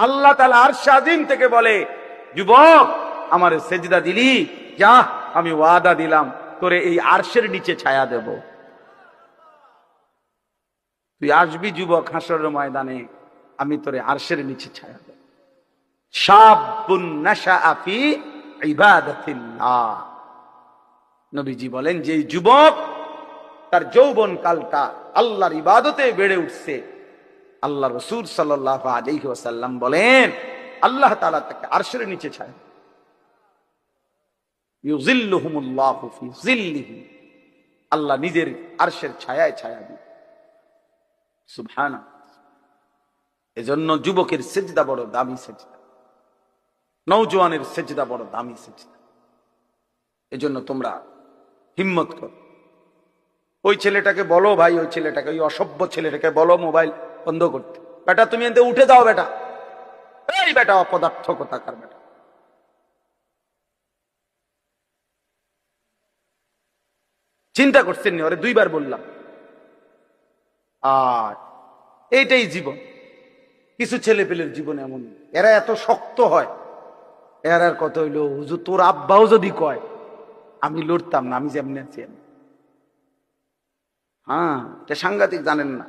আল্লাহ তাআলা আরশে আজিম থেকে বলে, যুবক আমার সেজদা দিলি, যা আমি ওয়াদা দিলাম তোরে এই আরশের নিচে ছায়া দেব। তুই আসবি যুবক হাসরের ময়দানে, আমি তোরে আরশের নিচে ছায়া দেব। শাবুন নাশাআ ফি ইবাদাতিল্লাহ। নবীজি বলেন, যে যুবক তার যৌবন কালটা আল্লাহর ইবাদতে বেড়ে উঠছে, আল্লাহ রাসূল সাল্লাল্লাহু আলাইহি ওয়াসাল্লাম বলেন আল্লাহ তাআলা তাকে আরশের নিচে ছায়া, ইউযিল্লুহুমুল্লাহু ফি যিল্লিহি, আল্লাহ নিজের আরশের ছায়ায় ছায়া দিবেন। সুবহানাল্লাহ। এজন্য যুবকের সেজদা বড় দামি সেজদা, নওজোয়ানের সেজদা বড় দামি সেজদা। এজন্য তোমরা হিম্মত করো। ওই ছেলেটাকে বলো ভাই, ওই ছেলেটাকে, ওই অসভ্য ছেলেটাকে বলো মোবাইল বন্ধ করতে। বেটা তুমি এতে উঠে যাও, বেটা এই বেটা অপদার্থ কোথাকার বেটা। চিন্তা করছেন নি? ওরে দুইবার বললাম। আর এইটাই জীবন। কিছু ছেলে পেলের জীবন এমন, এরা এত শক্ত হয়। এর কত হইলো, হুজুর তোর আব্বাও যদি কয় আমি লড়তাম না, আমি যেমনি আছি। হ্যাঁ, এটা সাংঘাতিক, জানেন না?